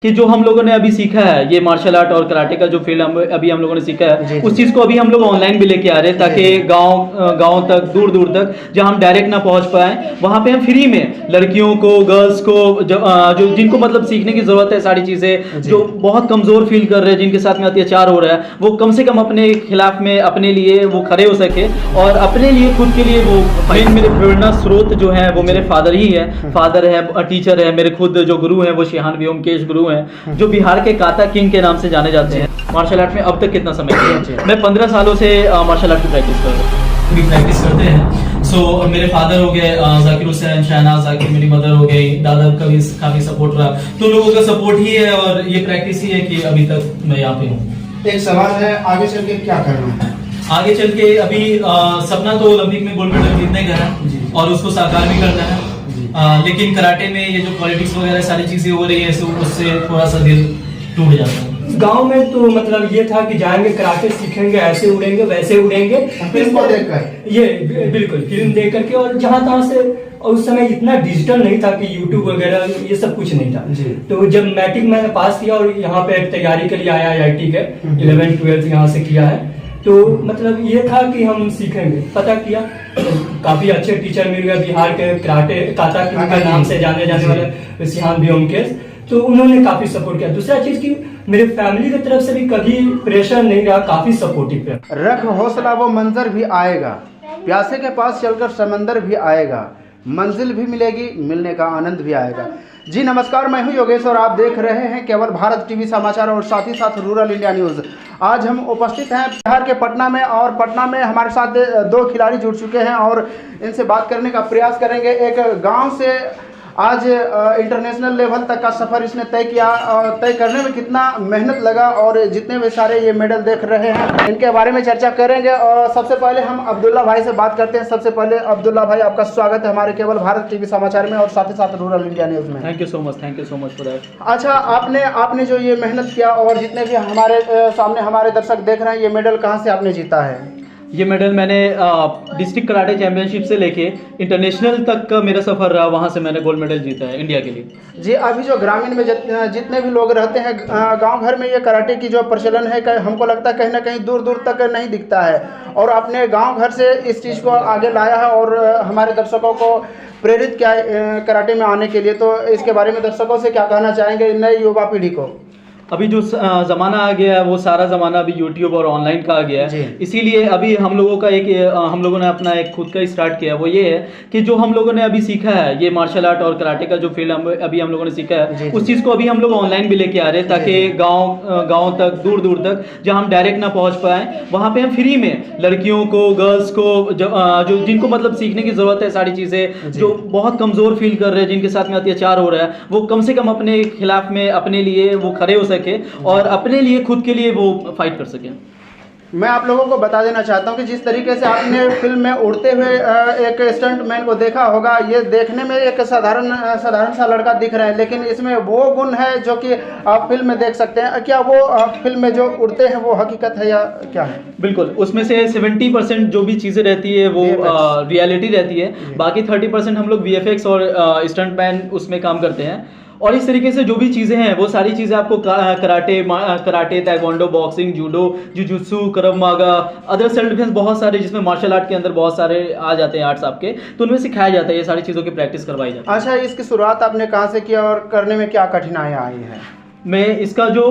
कि जो हम लोगों ने अभी सीखा है ये मार्शल आर्ट और कराटे का जो फील्ड अभी हम लोगों ने सीखा है उस चीज़ को अभी हम लोग ऑनलाइन भी लेके आ रहे हैं ताकि गांव तक दूर दूर तक जहां हम डायरेक्ट ना पहुंच पाए वहां पे हम फ्री में लड़कियों को गर्ल्स को जो जिनको मतलब सीखने की जरूरत है सारी चीज़ें जो बहुत कमज़ोर फील कर रहे हैं जिनके साथ में अत्याचार हो रहा है वो कम से कम अपने खिलाफ में अपने लिए वो खड़े हो सके और अपने लिए खुद के लिए वो मेरे प्रेरणा स्रोत जो है वो मेरे फादर ही है। फादर है, टीचर है, मेरे खुद जो गुरु हैं वो शिहान व्योमकेश गुरु हैं जो बिहार के काता किंग के नाम से जाने जाते हैं। मार्शल आर्ट में अब तक कितना समय किया? मैं 15 सालों से मार्शल आर्ट की प्रैक्टिस करते हैं। सो मेरे फादर हो गए जाकिर हुसैन, शहनाज जाकिर, मेरी मदर हो गई, दादा का भी काफी सपोर्ट रहा, तो लोगों का सपोर्ट ही है और ये प्रैक्टिस ही है कि अभी तक मैं यहाँ पे हूँ। एक सवाल है, आगे चल के क्या करना है? आगे चल के अभी सपना तो ओलंपिक में गोल्ड मेडल जीतने का है और उसको साकार भी करना है। लेकिन कराटे में ये जो पॉलिटिक्स वगैरह सारी चीजें हो रही है उससे थोड़ा सा दिल टूट जाता है। गांव में तो मतलब ये था कि जाएंगे कराटे सीखेंगे, ऐसे उड़ेंगे वैसे उड़ेंगे, फिल्म देखकर ये बिल्कुल फिल्म देख करके, और जहां तहां से, और उस समय इतना डिजिटल नहीं था कि यूट्यूब वगैरह ये सब कुछ नहीं था। तो जब मैट्रिक मैंने पास किया और यहाँ पे तैयारी के लिए आया IIT के 11th 12th यहाँ से किया है, तो मतलब ये था कि हम सीखेंगे। पता किया तो काफी अच्छे टीचर मिल गए बिहार के कराटे काता किंग के नाम से जाने जाने वाले शिहान व्योमकेश, तो उन्होंने काफी सपोर्ट किया। दूसरा चीज की मेरे फैमिली की तरफ से भी कभी प्रेशर नहीं रहा, काफी सपोर्टिव है। रख हौसला, वो मंजर भी आएगा, प्यासे के पास चलकर समंदर भी आएगा, मंजिल भी मिलेगी, मिलने का आनंद भी आएगा। जी नमस्कार, मैं हूं योगेश और आप देख रहे हैं केवल भारत टीवी समाचार और साथ ही साथ रूरल इंडिया न्यूज़। आज हम उपस्थित हैं बिहार के पटना में और पटना में हमारे साथ 2 खिलाड़ी जुड़ चुके हैं और इनसे बात करने का प्रयास करेंगे। एक गांव से आज इंटरनेशनल लेवल तक का सफ़र इसने तय किया, तय करने में कितना मेहनत लगा और जितने भी सारे ये मेडल देख रहे हैं इनके बारे में चर्चा करेंगे। और सबसे पहले हम अब्दुल्ला भाई से बात करते हैं। सबसे पहले अब्दुल्ला भाई, आपका स्वागत है हमारे केवल भारत टीवी समाचार में और साथ ही साथ रूरल इंडिया न्यूज़ में। Thank you so much for that. अच्छा, आपने जो ये मेहनत किया और जितने भी हमारे सामने हमारे दर्शक देख रहे हैं, ये मेडल कहाँ से आपने जीता है? ये मेडल मैंने डिस्ट्रिक्ट कराटे चैंपियनशिप से लेके इंटरनेशनल तक का मेरा सफ़र रहा, वहाँ से मैंने गोल्ड मेडल जीता है इंडिया के लिए। जी, अभी जो ग्रामीण में जितने भी लोग रहते हैं गांव घर में, ये कराटे की जो प्रचलन है हमको लगता है कहीं ना कहीं दूर दूर तक नहीं दिखता है, और आपने गांव घर से इस चीज़ को आगे लाया है और हमारे दर्शकों को प्रेरित किया है कराटे में आने के लिए। तो इसके बारे में दर्शकों से क्या कहना चाहेंगे, नई युवा पीढ़ी को? अभी जो ज़माना आ गया है वो सारा ज़माना अभी यूट्यूब और ऑनलाइन का आ गया है, इसीलिए अभी हम लोगों ने अपना एक खुद का स्टार्ट किया। वो ये है कि जो हम लोगों ने अभी सीखा है ये मार्शल आर्ट और कराटे का जो फील्ड अभी हम लोगों ने सीखा है उस चीज़ को अभी हम लोग ऑनलाइन भी लेके आ रहे हैं ताकि गाँव तक दूर दूर तक जहाँ हम डायरेक्ट ना पहुँच पाए वहाँ पर हम फ्री में लड़कियों को गर्ल्स को जो जिनको मतलब सीखने की ज़रूरत है सारी चीज़ें जो बहुत कमज़ोर फील कर रहे हैं जिनके साथ में अत्याचार हो रहा है वो कम से कम अपने खिलाफ में अपने लिए वो खड़े हो और अपने लिए खुद के लिए वो फाइट कर सके। मैं आप लोगों को बता देना चाहता हूं कि जिस तरीके से आपने फिल्म में उड़ते हुए एक स्टंटमैन को देखा होगा, ये देखने में एक साधारण सा लड़का दिख रहा है, लेकिन इसमें वो गुण है जो कि आप फिल्म में देख सकते हैं। क्या वो फिल्म में जो उड़ते हैं वो हकीकत है या क्या है? बिल्कुल, उसमें से 70% जो भी चीज़ें रहती है वो रियलिटी रहती है, बाकी 30% हम लोग VFX और स्टंटमैन उसमें काम करते हैं। और इस तरीके से जो भी चीज़ें हैं वो सारी चीज़ें आपको karate taekwondo, boxing, judo, jujutsu, Krav Maga, other self defence, बहुत सारे जिसमें मार्शल आर्ट के अंदर बहुत सारे आ जाते हैं आर्ट्स आपके, तो उनमें सिखाया जाता है, ये सारी चीज़ों की प्रैक्टिस करवाई जाती है। अच्छा, इसकी शुरुआत आपने कहाँ से किया और करने में क्या कठिनाइयाँ आई हैं? मैं इसका जो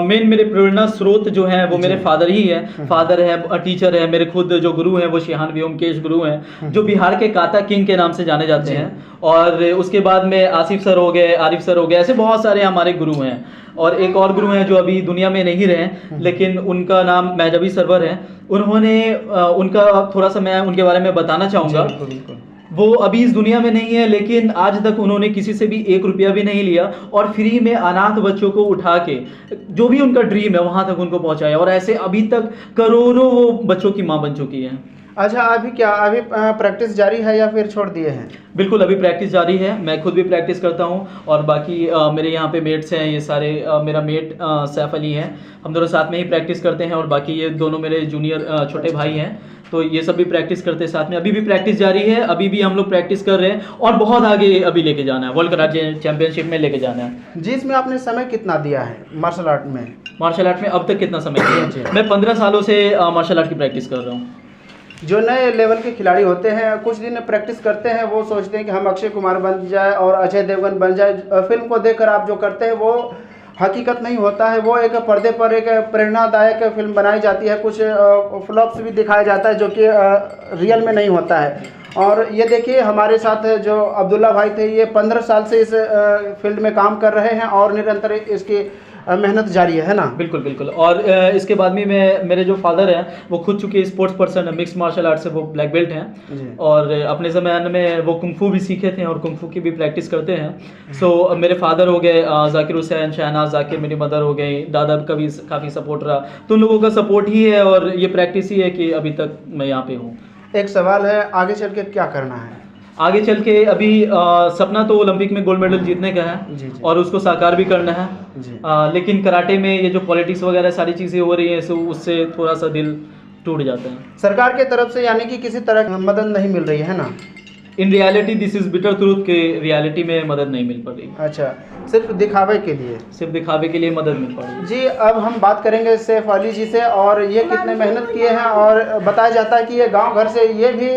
मेरे प्रेरणा स्रोत जो है वो मेरे फादर ही है। फादर है, टीचर है, मेरे खुद जो गुरु हैं वो शिहान व्योमकेश गुरु हैं जो बिहार के काता किंग के नाम से जाने जाते हैं। और उसके बाद में आरिफ सर हो गए, ऐसे बहुत सारे हमारे गुरु हैं। और एक और गुरु हैं जो अभी दुनिया में नहीं रहे, लेकिन उनका नाम मैजबी सरवर है। उन्होंने उनका थोड़ा सा मैं उनके बारे में बताना चाहूँगा। वो अभी इस दुनिया में नहीं है, लेकिन आज तक उन्होंने किसी से भी 1 रुपया भी नहीं लिया और फ्री में अनाथ बच्चों को उठा के जो भी उनका ड्रीम है वहाँ तक उनको पहुँचाया, और ऐसे अभी तक करोड़ों वो बच्चों की माँ बन चुकी है। अच्छा, अभी प्रैक्टिस जारी है या फिर छोड़ दिए हैं? बिल्कुल, अभी प्रैक्टिस जारी है। मैं खुद भी प्रैक्टिस करता हूँ और बाकी मेरे यहाँ पे मेट्स हैं, ये सारे मेरा मेट सैफ अली है, हम दोनों साथ में ही प्रैक्टिस करते हैं। और बाकी ये दोनों मेरे जूनियर छोटे भाई हैं, तो ये सब भी प्रैक्टिस करते हैं साथ में। अभी भी प्रैक्टिस जारी है, अभी भी हम लोग प्रैक्टिस कर रहे हैं और बहुत आगे अभी लेके जाना है, वर्ल्ड कराटे चैंपियनशिप में लेके जाना है। जी, इसमें आपने समय कितना दिया है मार्शल आर्ट में? मार्शल आर्ट में अब तक कितना समय दिया? मैं 15 सालों से मार्शल आर्ट की प्रैक्टिस कर रहा हूँ। जो नए लेवल के खिलाड़ी होते हैं, कुछ दिन प्रैक्टिस करते हैं, वो सोचते हैं कि हम अक्षय कुमार बन जाए और अजय देवगन बन जाए। फिल्म को देखकर आप जो करते हैं वो हकीकत नहीं होता है, वो एक पर्दे पर एक प्रेरणादायक फिल्म बनाई जाती है, कुछ फ्लॉप्स भी दिखाया जाता है जो कि रियल में नहीं होता है। और ये देखिए हमारे साथ जो अब्दुल्ला भाई थे, ये 15 साल से इस फील्ड में काम कर रहे हैं और निरंतर इसकी मेहनत जारी है ना? बिल्कुल बिल्कुल। और इसके बाद में मेरे जो फादर हैं वो खुद चुके स्पोर्ट्स पर्सन है, मिक्स मार्शल आर्ट से वो ब्लैक बेल्ट हैं और अपने ज़माने में वो कुंफू भी सीखे थे और कुंफू की भी प्रैक्टिस करते हैं। सो मेरे फादर हो गए जाकिर हुसैन, शहनाज जाकिर, मेरी मदर हो गई, दादा का भी काफ़ी सपोर्ट रहा, तो उन लोगों का सपोर्ट ही है और ये प्रैक्टिस ही है कि अभी तक मैं यहाँ पे हूँ। एक सवाल है, आगे चल के क्या करना है? आगे चल के अभी सपना तो ओलंपिक में गोल्ड मेडल जीतने का है जी। और उसको साकार भी करना है जी। लेकिन कराटे में ये जो पॉलिटिक्स वगैरह सारी चीज़ें हो रही हैं, सो उससे थोड़ा सा दिल टूट जाता है। सरकार के तरफ से यानी कि किसी तरह की मदद नहीं मिल रही है ना? In reality this is bitter truth के रियलिटी में मदद नहीं मिल पा रही। अच्छा, सिर्फ दिखावे के लिए? सिर्फ दिखावे के लिए मदद मिल पा रही। जी, अब हम बात करेंगे सैफ अली जी से, और ये कितने मेहनत किए हैं। और बताया जाता है कि ये गांव घर से ये भी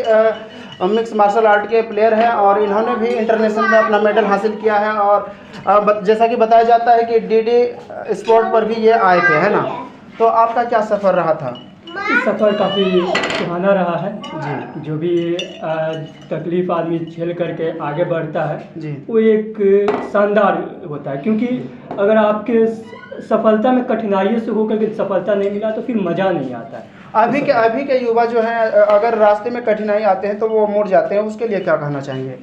मिक्स मार्शल आर्ट के प्लेयर हैं और इन्होंने भी इंटरनेशनल में अपना मेडल हासिल किया है। और जैसा कि बताया जाता है कि डीडी स्पोर्ट पर भी ये आए थे, है ना? तो आपका क्या सफ़र रहा था? सफ़र काफ़ी सुहाना रहा है जी। जो भी तकलीफ़ आदमी झेल करके आगे बढ़ता है जी, वो एक शानदार होता है, क्योंकि अगर आपके सफलता में कठिनाइयों से होकर के सफलता नहीं मिला तो फिर मज़ा नहीं आता है। अभी के युवा जो हैं, अगर रास्ते में कठिनाई आते हैं तो वो मुड़ जाते हैं, उसके लिए क्या कहना चाहेंगे?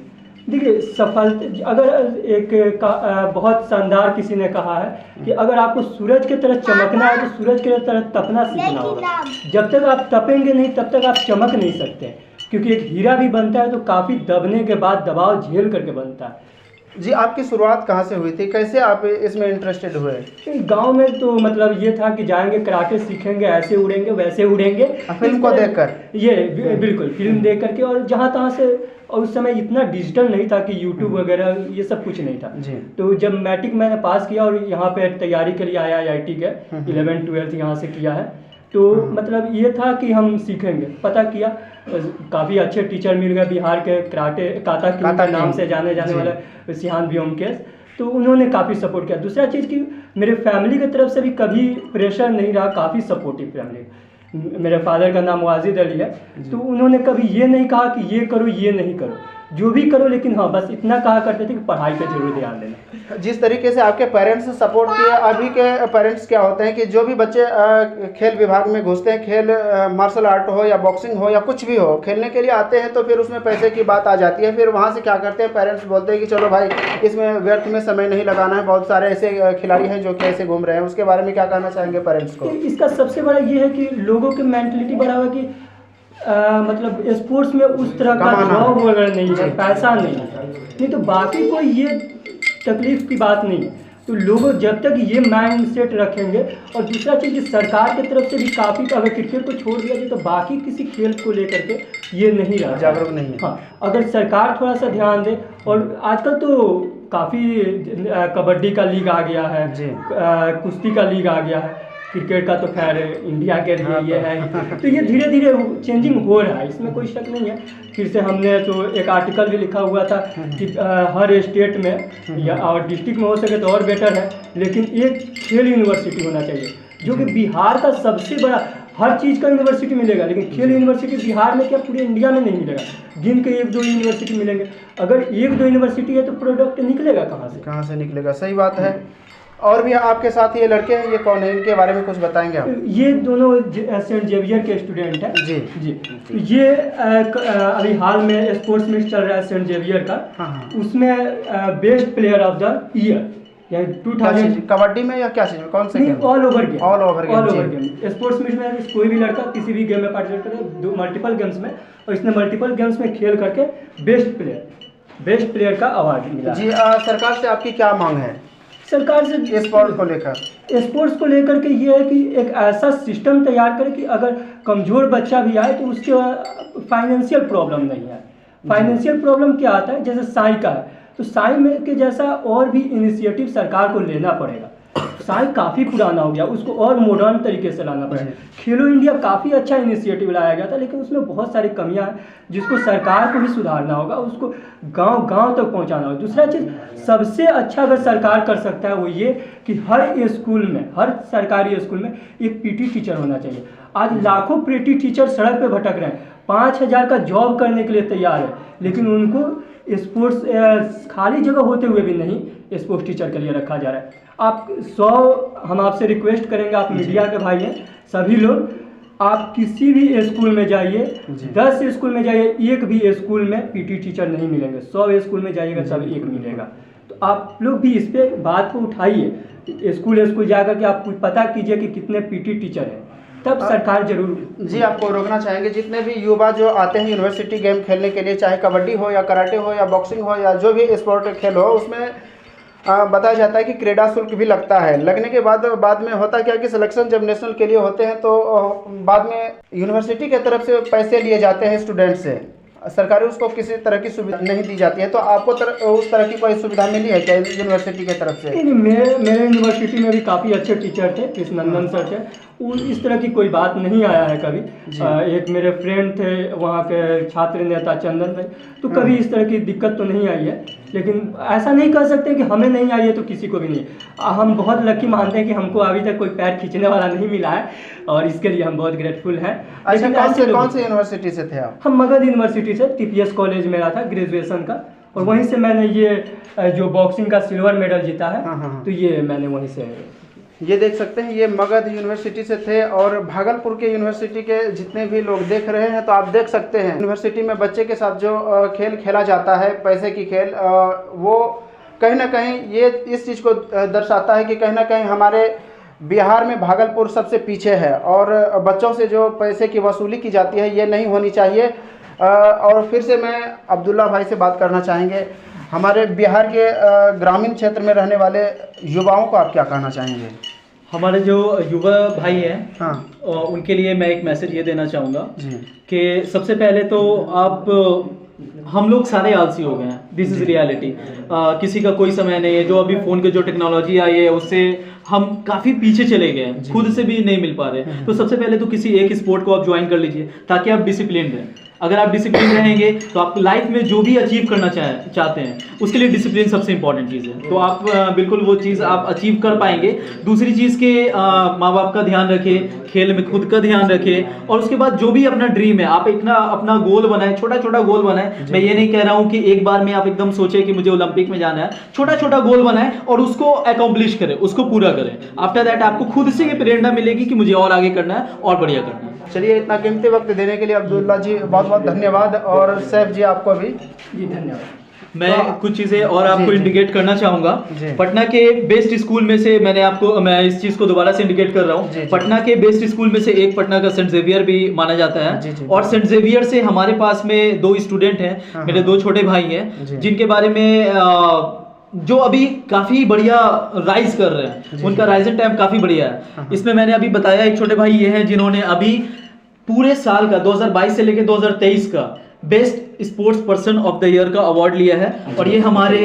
देखिए, सफलता अगर बहुत शानदार किसी ने कहा है कि अगर आपको सूरज की तरह चमकना है तो सूरज की तरह तपना सीखना होगा। जब तक आप तपेंगे नहीं तब तक आप चमक नहीं सकते, क्योंकि एक हीरा भी बनता है तो काफ़ी दबने के बाद दबाव झेल करके बनता है। जी, आपकी शुरुआत कहाँ से हुई थी? कैसे आप इसमें इंटरेस्टेड हुए? गांव में तो मतलब ये था कि जाएंगे कराटे सीखेंगे, ऐसे उड़ेंगे वैसे उड़ेंगे, फिल्म को देखकर? ये बिल्कुल फिल्म देख करके, और जहाँ तहाँ से। और उस समय इतना डिजिटल नहीं था कि यूट्यूब वगैरह ये सब कुछ नहीं था जी। तो जब मैट्रिक मैंने पास किया और यहाँ पे तैयारी के लिए आया IIT के 11th 12th यहाँ से किया है, तो मतलब ये था कि हम सीखेंगे। पता किया, काफ़ी अच्छे टीचर मिल गए बिहार के, कराटे काता के नाम से जाने वाले सिहान व्योमकेश, तो उन्होंने काफ़ी सपोर्ट किया। दूसरा चीज़ कि मेरे फैमिली की तरफ से भी कभी प्रेशर नहीं रहा, काफ़ी सपोर्टिव फैमिली। मेरे फादर का नाम वाजिद अली है, तो उन्होंने कभी ये नहीं कहा कि ये करो ये नहीं करो, जो भी करो, लेकिन हाँ बस इतना कहा करते थे कि पढ़ाई पे जरूर ध्यान देना। जिस तरीके से आपके पेरेंट्स ने सपोर्ट किया, अभी के पेरेंट्स क्या होते हैं कि जो भी बच्चे खेल विभाग में घुसते हैं, खेल मार्शल आर्ट हो या बॉक्सिंग हो या कुछ भी हो, खेलने के लिए आते हैं तो फिर उसमें पैसे की बात आ जाती है। फिर वहाँ से क्या करते हैं, पेरेंट्स बोलते हैं कि चलो भाई इसमें व्यर्थ में समय नहीं लगाना है, बहुत सारे ऐसे खिलाड़ी हैं जो कि ऐसे घूम रहे हैं। उसके बारे में क्या कहना चाहेंगे पेरेंट्स को? इसका सबसे बड़ा ये है कि लोगों की मेंटलिटी बड़ा हुआ कि मतलब स्पोर्ट्स में उस तरह का जॉब वगैरह नहीं है, पैसा नहीं है, नहीं तो बाकी कोई ये तकलीफ की बात नहीं है। तो लोग जब तक ये माइंड सेट रखेंगे, और दूसरा चीज़ सरकार की तरफ से भी काफ़ी, अगर क्रिकेट को छोड़ दिया जाए तो बाकी किसी खेल को लेकर के ये नहीं रहा, जागरूक नहीं है। हाँ, अगर सरकार थोड़ा सा ध्यान दे, और आजकल तो काफ़ी कबड्डी का लीग आ गया है, कुश्ती का लीग आ गया है, क्रिकेट का तो खैर इंडिया के लिए ये है, तो ये धीरे धीरे चेंजिंग हो रहा है, इसमें कोई शक नहीं है। फिर से हमने तो एक आर्टिकल भी लिखा हुआ था कि हर स्टेट में या और डिस्ट्रिक्ट में हो सके तो और बेटर है, लेकिन एक खेल यूनिवर्सिटी होना चाहिए, जो कि बिहार का सबसे बड़ा, हर चीज़ का यूनिवर्सिटी मिलेगा, लेकिन खेल यूनिवर्सिटी बिहार में क्या पूरे इंडिया में नहीं मिलेगा। गिन के 1-2 यूनिवर्सिटी मिलेंगे, अगर 1-2 यूनिवर्सिटी है तो प्रोडक्ट निकलेगा कहाँ से निकलेगा? सही बात है। और भी आपके साथ ये लड़के हैं, ये कौन है, इनके बारे में कुछ बताएंगे आप? ये दोनों सेंट जेवियर के स्टूडेंट हैं जी जी। तो ये अभी हाल में स्पोर्ट्स मीट चल रहा है सेंट जेवियर का, उसमें best player of the year या क्या 2000 चीज़, कबड्डी में या क्या चीज़ में, कौन से नहीं, game? All over game, all over game, all जी। Over game. स्पोर्ट्स मीट में कोई भी लड़का किसी भी गेम में पार्टिसिपेट करे, मल्टीपल गेम्स में, और इसने मल्टीपल गेम्स में खेल करके बेस्ट प्लेयर का अवार्ड मिला। जी सरकार से आपकी क्या मांग है सरकार से स्पोर्ट को लेकर? स्पोर्ट्स को लेकर के ये है कि एक ऐसा सिस्टम तैयार करे कि अगर कमज़ोर बच्चा भी आए तो उसके फाइनेंशियल प्रॉब्लम नहीं है। फाइनेंशियल प्रॉब्लम क्या आता है, जैसे साई का है तो साई में के जैसा और भी इनिशिएटिव सरकार को लेना पड़ेगा। साई काफ़ी पुराना हो गया, उसको और मॉडर्न तरीके से लाना पड़ेगा। खेलो इंडिया काफ़ी अच्छा इनिशिएटिव लाया गया था, लेकिन उसमें बहुत सारी कमियां हैं जिसको सरकार को ही सुधारना होगा, उसको गांव तक पहुंचाना होगा। दूसरा चीज़ सबसे अच्छा अगर सरकार कर सकता है वो ये कि हर स्कूल में, हर सरकारी स्कूल में एक पीटी टीचर होना चाहिए। आज लाखों पीटी टीचर सड़क पे भटक रहे हैं, 5000 का जॉब करने के लिए तैयार है, लेकिन उनको स्पोर्ट्स खाली जगह होते हुए भी नहीं स्पोर्ट्स टीचर के लिए रखा जा रहा है। हम आपसे रिक्वेस्ट करेंगे, आप मीडिया के भाई हैं सभी लोग, आप किसी भी स्कूल में जाइए, 10 स्कूल में जाइए, एक भी स्कूल में पीटी टीचर नहीं मिलेंगे। 100 स्कूल में जाइएगा सब एक मिलेगा। तो आप लोग भी इस पे बात को उठाइए, स्कूल जाकर के आप पता कीजिए कि कितने पीटी टीचर हैं, तब सरकार जरूर। जी आपको रोकना चाहेंगे, जितने भी युवा जो आते हैं यूनिवर्सिटी गेम खेलने के लिए, चाहे कबड्डी हो या कराटे हो या बॉक्सिंग हो या जो भी स्पोर्ट खेल हो, उसमें बताया जाता है कि क्रीड़ा शुल्क भी लगता है। लगने के बाद में होता क्या कि सिलेक्शन जब नेशनल के लिए होते हैं तो बाद में यूनिवर्सिटी के तरफ से पैसे लिए जाते हैं स्टूडेंट से, सरकारी उसको किसी तरह की सुविधा नहीं दी जाती है। तो आपको उस तरह की कोई सुविधा मिली है क्या यूनिवर्सिटी के तरफ से? नहीं, मेरे यूनिवर्सिटी में भी काफ़ी अच्छे टीचर थे, कृष्णनंदन सर थे, इस तरह की कोई बात नहीं आया है कभी। एक मेरे फ्रेंड थे वहाँ के छात्र नेता चंदन भाई, तो कभी इस तरह की दिक्कत तो नहीं आई है। लेकिन ऐसा नहीं कह सकते कि हमें नहीं आई है तो किसी को भी नहीं। हम बहुत लकी मानते हैं कि हमको अभी तक कोई पैर खींचने वाला नहीं मिला है, और इसके लिए हम बहुत ग्रेटफुल हैं। अच्छा, कौन से यूनिवर्सिटी से थे आप? हम मगध यूनिवर्सिटी से, TPS कॉलेज मेरा था ग्रेजुएशन का, और वहीं से मैंने ये जो बॉक्सिंग का सिल्वर मेडल जीता है, तो ये मैंने वहीं से। ये देख सकते हैं, ये मगध यूनिवर्सिटी से थे। और भागलपुर के यूनिवर्सिटी के जितने भी लोग देख रहे हैं, तो आप देख सकते हैं यूनिवर्सिटी में बच्चे के साथ जो खेल खेला जाता है, पैसे की खेल, वो कहीं ना कहीं ये इस चीज़ को दर्शाता है कि कहीं ना कहीं हमारे बिहार में भागलपुर सबसे पीछे है, और बच्चों से जो पैसे की वसूली की जाती है ये नहीं होनी चाहिए। और फिर से मैं अब्दुल्ला भाई से बात करना चाहेंगे, हमारे बिहार के ग्रामीण क्षेत्र में रहने वाले युवाओं को आप क्या कहना चाहेंगे? हमारे जो युवा भाई हैं, हाँ, उनके लिए मैं एक मैसेज ये देना चाहूँगा जी कि सबसे पहले तो हम लोग सारे आलसी हो गए हैं, दिस इज़ रियलिटी। किसी का कोई समय नहीं है। जो अभी फ़ोन के जो टेक्नोलॉजी आई है उससे हम काफ़ी पीछे चले गए हैं, खुद से भी नहीं मिल पा रहे। तो सबसे पहले तो किसी एक स्पोर्ट को आप ज्वाइन कर लीजिए ताकि आप डिसिप्लिन रहें। अगर आप डिसिप्लिन रहेंगे तो आप लाइफ में जो भी अचीव करना चाहते हैं उसके लिए डिसिप्लिन सबसे इंपॉर्टेंट चीज़ है। तो आप बिल्कुल वो चीज़ आप अचीव कर पाएंगे। दूसरी चीज़ के माँ बाप का ध्यान रखें, खेल में खुद का ध्यान रखें, और उसके बाद जो भी अपना ड्रीम है आप अपना गोल बनाएं, छोटा छोटा गोल बनाएं। मैं ये नहीं कह रहा हूँ कि एक बार में आप एकदम सोचें कि मुझे ओलंपिक में जाना है। छोटा छोटा गोल बनाएं और उसको अकम्प्लिश करें, उसको पूरा करें। आफ्टर दैट आपको खुद से ये प्रेरणा मिलेगी कि मुझे और आगे करना है और बढ़िया करना है। चलिए, इतना कीमती वक्त देने के लिए अब्दुल्ला जी बहुत बहुत धन्यवाद, और सैफ जी आपको भी जी धन्यवाद। मैं कुछ चीज़ें और आपको इंडिकेट करना चाहूँगा। जी। पटना के बेस्ट स्कूल में से मैं इस चीज़ को दोबारा से इंडिकेट कर रहा हूँ। पटना के बेस्ट स्कूल में से एक पटना का सेंट जेवियर भी माना जाता है। और सेंट जेवियर से हमारे पास में 2 स्टूडेंट हैं, मेरे 2 छोटे भाई हैं, जिनके बारे में जो अभी काफ़ी बढ़िया राइज कर रहे हैं। उनका राइजिंग टाइम काफ़ी बढ़िया है। इसमें मैंने अभी बताया एक छोटे भाई ये हैं जिन्होंने अभी पूरे साल का 2022 से लेकर 2023 का best sports person of the year का अवार्ड लिया है। और ये हमारे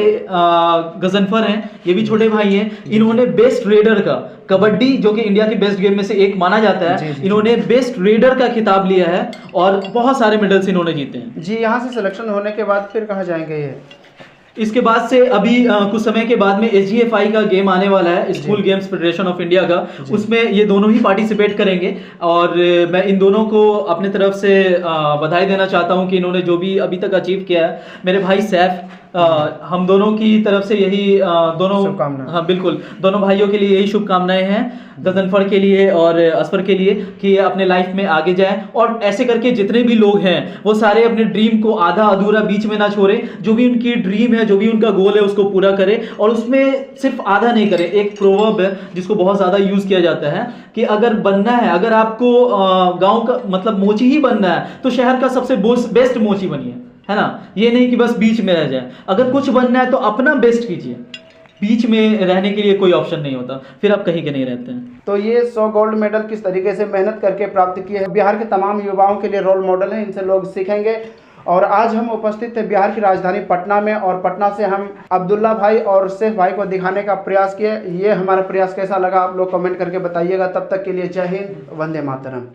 गजनफर हैं, ये भी छोटे भाई हैं। इन्होंने बेस्ट रेडर का, कबड्डी जो कि इंडिया के बेस्ट गेम में से एक माना जाता है, इन्होंने बेस्ट रेडर का खिताब लिया है और बहुत सारे मेडल्स इन्होंने जीते हैं। जी, यहाँ से सिलेक्शन होने के बाद फिर कहाँ जाएंगे ये? इसके बाद से अभी कुछ समय के बाद में SGFI का गेम आने वाला है, school games federation of India का। उसमें ये दोनों ही पार्टिसिपेट करेंगे, और मैं इन दोनों को अपने तरफ से बधाई देना चाहता हूं कि इन्होंने जो भी अभी तक अचीव किया है। मेरे भाई सैफ हम दोनों की तरफ से यही दोनों शुभकामनाएं। हाँ बिल्कुल, दोनों भाइयों के लिए यही शुभकामनाएं हैं, गजनफर के लिए और असफर के लिए, कि ये अपने लाइफ में आगे जाएं और ऐसे करके जितने भी लोग हैं वो सारे अपने ड्रीम को आधा अधूरा बीच में ना छोड़े। जो भी उनकी ड्रीम है, जो भी उनका गोल है, उसको पूरा करें और उसमें सिर्फ आधा नहीं करें। एक प्रोवर्ब है जिसको बहुत ज्यादा यूज किया जाता है कि अगर बनना है, अगर आपको गांव का मतलब मोची ही बनना है तो शहर का सबसे बेस्ट मोची बनिए, है ना। ये नहीं कि बस बीच में रह जाए। अगर कुछ बनना है तो अपना बेस्ट कीजिए, बीच में रहने के लिए कोई ऑप्शन नहीं होता, फिर आप कहीं के नहीं रहते हैं। तो ये 100 गोल्ड मेडल किस तरीके से मेहनत करके प्राप्त किए हैं, बिहार के तमाम युवाओं के लिए रोल मॉडल है, इनसे लोग सीखेंगे। और आज हम उपस्थित थे बिहार की राजधानी पटना में, और पटना से हम अब्दुल्ला भाई और सैफ भाई को दिखाने का प्रयास किए। ये हमारा प्रयास कैसा लगा आप लोग कमेंट करके बताइएगा। तब तक के लिए जय हिंद, वंदे मातरम।